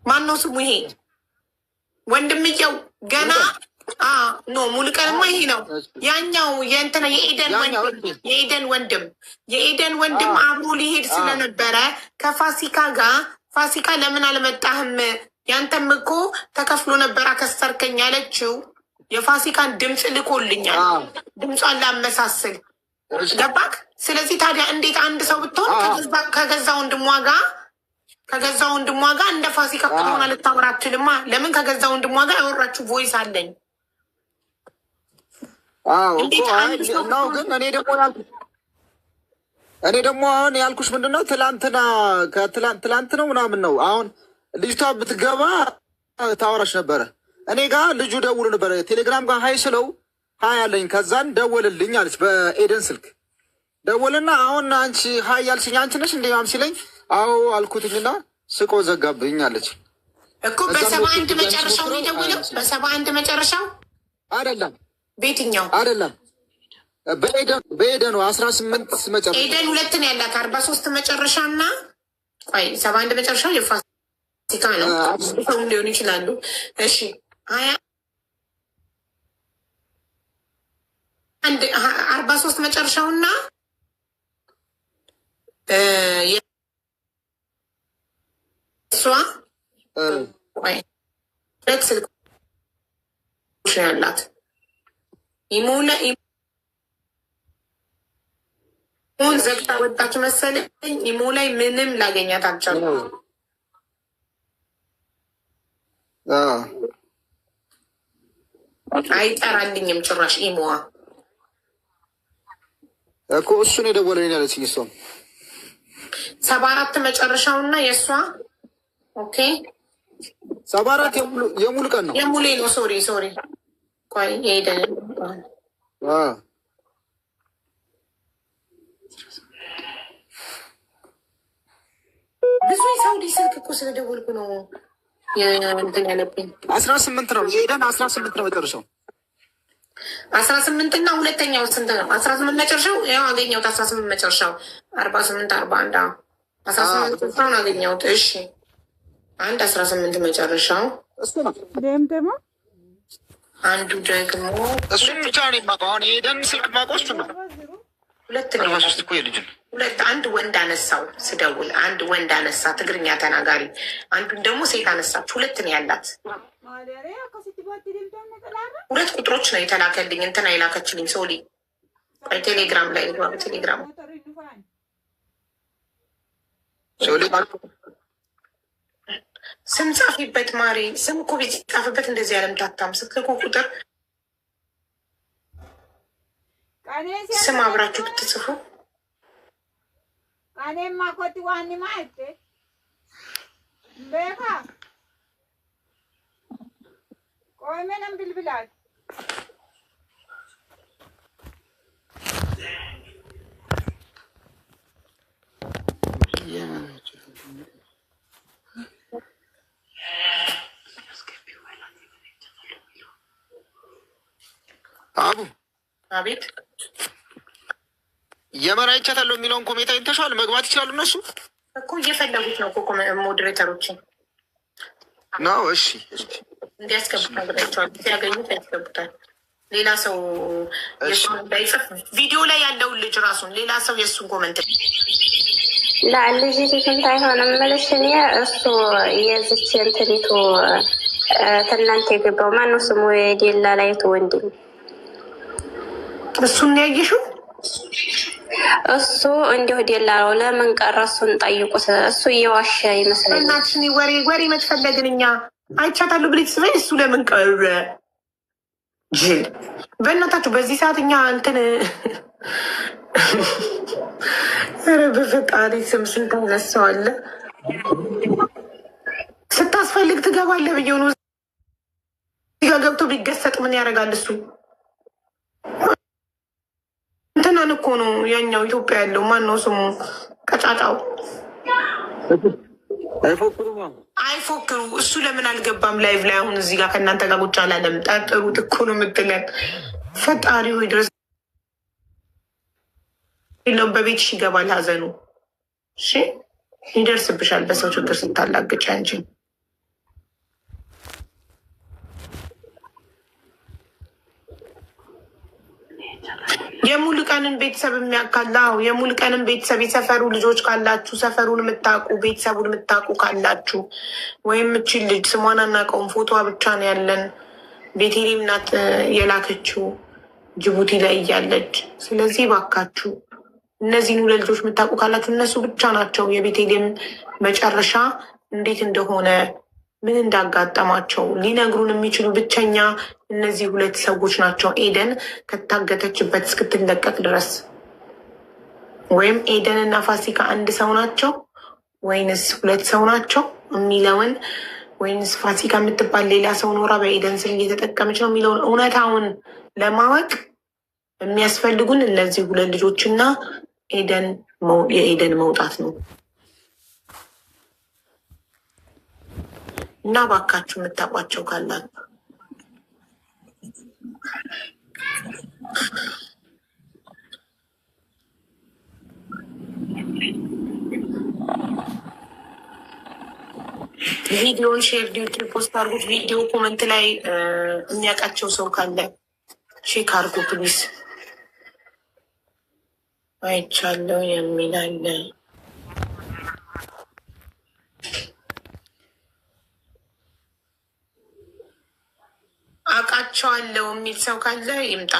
ማነው ስሙ? ይሄ ወንድምየው ገና ኖ ሙሉቀንማ ይሄ ነው። ያኛው የእንትና የኤደን ወንድም አብሮ ሊሄድ ስለነበረ ከፋሲካ ጋር ፋሲካ ለምን አልመጣህም? ያንተም እኮ ተከፍሎ ነበር አከሰርከኝ ያለችው የፋሲካን ድምፅ ልኮልኛል። ድምጿን ላመሳስል ገባክ? ስለዚህ ታዲያ እንዴት አንድ ሰው ብትሆን ከገዛ ወንድሟ ጋር እንደ ፋሲካ ከሆነ ልታወራ አትችልማ። ለምን ከገዛ ወንድሟ ጋር ያወራችሁ ቮይስ አለኝ። ግን እኔ ደግሞ አሁን ያልኩሽ ምንድን ነው ትላንት ነው ምናምን ነው። አሁን ልጅቷ ብትገባ ታወራች ነበረ። እኔ ጋር ልጁ ደውሎ ነበረ ቴሌግራም ጋር ሀይ ስለው ሀይ አለኝ። ከዛን ደወልልኝ አለች በኤደን ስልክ ደወልና አሁን አንቺ ሀይ ያልሽኝ አንቺ ነሽ እንዴ ማም ሲለኝ አዎ አልኩትኝና ስቆ ዘጋብኝ አለች እኮ። በ71 መጨረሻው ነው የደወለው። በ71 መጨረሻው አይደለም። በየትኛው አይደለም በኤደን ነው 18 መጨረሻ። ኤደን 2 ነው ያላት 43 መጨረሻ እና 71 መጨረሻው የፋሲካ ነው። ሰው ሊሆኑ ይችላሉ። እሺ 43 መጨረሻውና እሷ ስልክ ያላት ኢሞን ዘግታ ወጣች መሰለኝ። ኢሞ ላይ ምንም ላገኛት አልቻልኩም። አይጠራልኝም ጭራሽ ኢሞዋ እኮ እሱን የደወለኝ ያለችኝ እሷም 74 መጨረሻውና የእሷ ኦኬ 74 የሙሉ ቀን ነው የሙሌ ነው። ሶሪ ቆይ ሄደን ብዙ የሳውዲ ስልክ እኮ ስለደወልኩ ነው እንትን ያለብኝ። 18 ነው የሄደን 18 ነው መጨረሻው 18 እና ሁለተኛው ስንት ነው? 18 መጨረሻው ያው አገኘሁት። 18 መጨረሻው 48 41 18 ነው አገኘሁት። እሺ 18 መጨረሻው እሱ ነው። ደግሞ አንዱ ደግሞ እሱ ብቻ ነው የማውቀው። አሁን የሄደን ስልክ የማውቀው እሱ ነው። ሁለት ነው እኮ የልጅ ነው። አንድ ወንድ አነሳው ስደውል፣ አንድ ወንድ አነሳ ትግርኛ ተናጋሪ፣ አንዱን ደግሞ ሴት አነሳች። 2 ነው ያላት። 2 ቁጥሮች ነው የተላከልኝ። እንትና የላከችልኝ ሶሊ ቴሌግራም ላይ ቴሌግራም ሶሊ ስም ጻፊበት ማሪ። ስም እኮ ቤት ጻፍበት። እንደዚህ ያለምታታም ስትልኩ ቁጥር ስም አብራችሁ ብትጽፉ እኔማ ኮቲ ዋኒ ማይቴ ቤካ ቆይ ምንም ብልብላት አቡ አቤት የመን አይቻታለሁ የሚለውን ኮሜንት አይተሻል? መግባት ይችላሉ እነሱ እኮ እየፈለጉት ነው እኮ ሞዴሬተሮችን ነው። እሺ እንዲያስገቡት ነግሬያቸዋለሁ። ሲያገኙት ያስገቡታል። ሌላ ሰው እንዳይጽፍ ቪዲዮ ላይ ያለውን ልጅ ራሱን ሌላ ሰው የእሱን ኮመንት ልጅ ትንት አይሆንም መልሽ እኔ እሱ የዝች እንትኒቱ ትናንት የገባው ማነው ስሙ? የዴላ ላይቱ ወንድም እሱን ያየሽው እሱ እንዲሁ ዴላ ነው። ለምን ቀረ? እሱን ጠይቁት። እሱ እየዋሸ ይመስለኛል። እናችን ወሬ መትፈለግን እኛ አይቻታለሁ ብሌት ስበኝ። እሱ ለምን ቀረ? ጅል በእናታችሁ በዚህ ሰዓት እኛ እንትን ኧረ በፈጣሪ ስም ስንት አነሳዋለ። ስታስፈልግ ትገባለህ ብዬ ነው። እዚህ ጋ ገብቶ ቢገሰጥ ምን ያደርጋል እሱ? እንትናን እኮ ነው ያኛው ኢትዮጵያ ያለው ማነው ስሙ? ቀጫጫው አይፎክሩ። እሱ ለምን አልገባም ላይቭ ላይ? አሁን እዚህ ጋር ከእናንተ ጋር ቁጭ አላለም። ጠርጥሩት እኮ ነው የምትለን። ፈጣሪ ሆይ ድረስ የለውም። በቤትሽ ይገባል ሀዘኑ። እሺ ይደርስብሻል። በሰው ችግር ስታላግጭ አንቺ የሙሉቀንን ቤተሰብ የሚያካላው የሙሉቀንን ቤተሰብ የሰፈሩ ልጆች ካላችሁ ሰፈሩን የምታውቁ ቤተሰቡን የምታውቁ ካላችሁ ወይም እችን ልጅ ስሟን አናውቀውም፣ ፎቶዋ ብቻ ነው ያለን። ቤቴሌም ናት የላከችው ጅቡቲ ላይ እያለች። ስለዚህ ባካችሁ እነዚህን ሁለት ልጆች የምታውቁ ካላችሁ እነሱ ብቻ ናቸው የቤቴሌም መጨረሻ እንዴት እንደሆነ ምን እንዳጋጠማቸው ሊነግሩን የሚችሉ ብቸኛ እነዚህ ሁለት ሰዎች ናቸው። ኤደን ከታገተችበት እስክትለቀቅ ድረስ ወይም ኤደን እና ፋሲካ አንድ ሰው ናቸው ወይንስ ሁለት ሰው ናቸው የሚለውን ወይንስ ፋሲካ የምትባል ሌላ ሰው ኖራ በኤደን ስም እየተጠቀመች ነው የሚለውን እውነታውን ለማወቅ የሚያስፈልጉን እነዚህ ሁለት ልጆችና የኤደን መውጣት ነው። እና ባካችሁ የምታውቋቸው ካላችሁ ቪዲዮን ሼር ዲዩቲ ፖስት አርጉት። ቪዲዮ ኮመንት ላይ የሚያውቃቸው ሰው ካለ ሼክ አርጉ ፕሊስ። አይቻለው የሚላለ አውቃቸዋለሁ የሚል ሰው ካለ ይምጣ።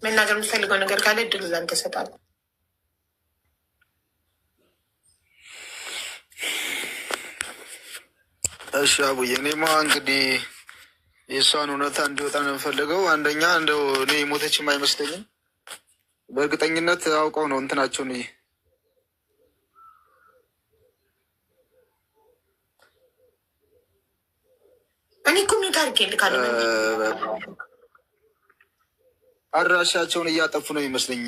መናገር የምትፈልገው ነገር ካለ እድሉ ላንተ እሰጣለሁ። እሺ አቡዬ፣ እኔማ እንግዲህ የእሷን እውነታ እንዲወጣ ነው የምፈልገው። አንደኛ እንደው እኔ ሞተችም አይመስለኝም። በእርግጠኝነት አውቀው ነው እንትናቸውን እኔ ኮሚኒቲ አድርጌ ልካለሁ። አድራሻቸውን እያጠፉ ነው ይመስለኝ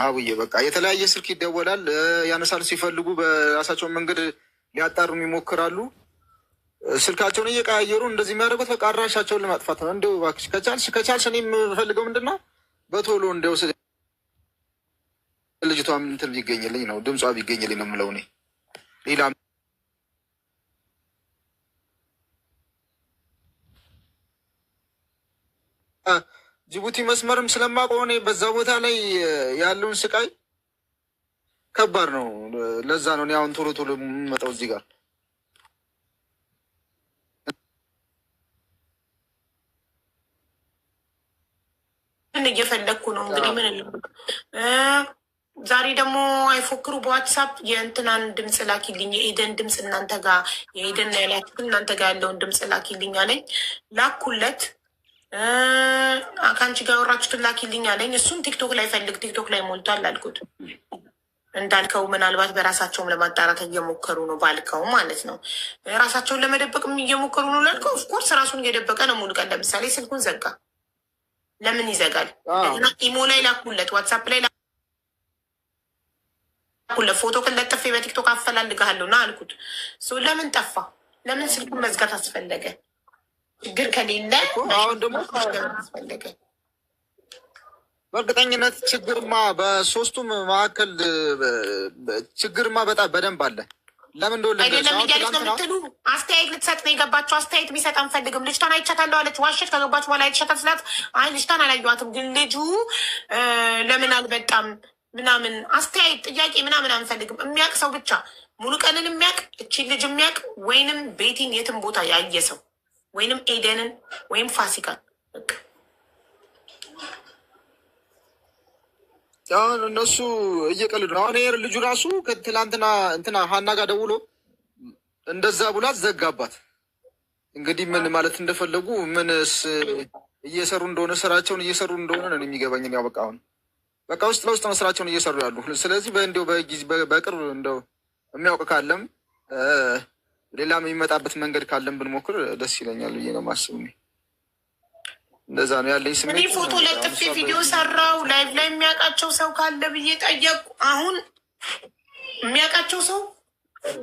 አቡዬ። በቃ የተለያየ ስልክ ይደወላል፣ ያነሳል። ሲፈልጉ በራሳቸውን መንገድ ሊያጣሩ ይሞክራሉ። ስልካቸውን እየቀያየሩ እንደዚህ የሚያደርጉት በቃ አድራሻቸውን ለማጥፋት ነው። እንደው እባክሽ ከቻልሽ እኔ የምፈልገው ምንድን ነው በቶሎ እንደው ልጅቷ እንትን ቢገኝልኝ ነው፣ ድምጿ ቢገኝልኝ ነው የምለው እኔ ሌላ ጅቡቲ መስመርም ስለማውቀው እኔ በዛ ቦታ ላይ ያለውን ስቃይ ከባድ ነው። ለዛ ነው እኔ አሁን ቶሎ ቶሎ የምመጣው እዚህ ጋር። ምን እየፈለግኩ ነው እንግዲህ ምን ዛሬ ደግሞ አይፎክሩ በዋትሳፕ የእንትናን ድምፅ ላኪልኝ፣ የኤደን ድምፅ እናንተ ጋር የኤደን ያላችሁ እናንተ ጋር ያለውን ድምፅ ላኪልኝ አለኝ። ላኩለት። ከአንቺ ጋር ያወራችሁትን ላኪልኝ አለኝ። እሱም ቲክቶክ ላይ ፈልግ፣ ቲክቶክ ላይ ሞልቷል አልኩት። እንዳልከው ምናልባት በራሳቸውም ለማጣራት እየሞከሩ ነው ባልከው ማለት ነው። ራሳቸውን ለመደበቅ እየሞከሩ ነው ላልከው፣ ኦፍኮርስ ራሱን እየደበቀ ነው። ሙሉ ቀን ለምሳሌ ስልኩን ዘጋ። ለምን ይዘጋል? ኢሞ ላይ ላኩለት፣ ዋትሳፕ ላይ ላኩለት። ፎቶ ከለጥፌ በቲክቶክ አፈላልግሃለሁ ና አልኩት። ለምን ጠፋ? ለምን ስልኩን መዝጋት አስፈለገ? ችግር ከሌለ አሁን ደግሞ አስፈለገ። በእርግጠኝነት ችግርማ በሶስቱም መካከል ችግርማ በጣም በደንብ አለ። ለምን እንደወለ አይደለም እያለች ነው የምትሉ አስተያየት ልትሰጥ ነው የገባቸው። አስተያየት ቢሰጥ አንፈልግም። ልጅቷን አይቻታለሁ አለች። ዋሸች። ከገባች በኋላ አይቻታል ስላት አይ ልጅቷን አላየኋትም፣ ግን ልጁ ለምን አልመጣም ምናምን አስተያየት ጥያቄ ምናምን አንፈልግም። የሚያውቅ ሰው ብቻ ሙሉ ቀንን የሚያውቅ እቺን ልጅ የሚያውቅ ወይንም ቤቲን የትም ቦታ ያየ ሰው ወይንም ኤደንን ወይም ፋሲካን አሁን እነሱ እየቀልዱ ነው። አሁን ይሄ ልጁ ራሱ ከትላንትና እንትና ሀና ጋር ደውሎ እንደዛ ብሏት ዘጋባት። እንግዲህ ምን ማለት እንደፈለጉ ምንስ እየሰሩ እንደሆነ ስራቸውን እየሰሩ እንደሆነ ነው የሚገባኝ። ያው በቃ አሁን በቃ ውስጥ ለውስጥ ነው ስራቸውን እየሰሩ ያሉ። ስለዚህ በእንዲው በቅርብ እንደው የሚያውቅ ካለም ሌላም የሚመጣበት መንገድ ካለም ብንሞክር ደስ ይለኛል ብዬ ነው ማስብ። እንደዛ ነው ያለኝ ስሜት። እኔ ፎቶ ለጥፌ ቪዲዮ ሰራው ላይቭ ላይ የሚያውቃቸው ሰው ካለ ብዬ ጠየቁ። አሁን የሚያውቃቸው ሰው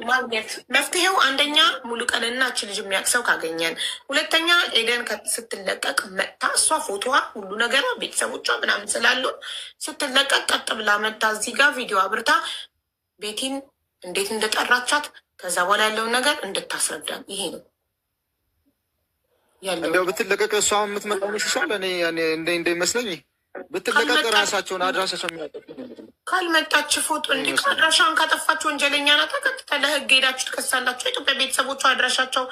ማግኘት መፍትሄው አንደኛ ሙሉ ቀንና እች ልጅ የሚያውቅ ሰው ካገኘን፣ ሁለተኛ ኤደን ስትለቀቅ መጥታ እሷ ፎቶዋ ሁሉ ነገሯ ቤተሰቦቿ ምናምን ስላሉ ስትለቀቅ ቀጥ ብላ መጥታ እዚህ ጋር ቪዲዮ አብርታ ቤቲን እንዴት እንደጠራቻት ከዛ በኋላ ያለውን ነገር እንድታስረዳን። ይሄ ነው እንደው ብትለቀቅ እሷ የምትመጣው ይሻል። እኔ እንደሚመስለኝ ብትለቀቅ ራሳቸውን አድራሻቸው የሚያጠቁ ካልመጣች ፎቶ እንዲ አድራሻውን ካጠፋች ወንጀለኛ ናት። ቀጥታ ለህግ ሄዳችሁ ትከሳላችሁ። ኢትዮጵያ ቤተሰቦቿ አድራሻቸው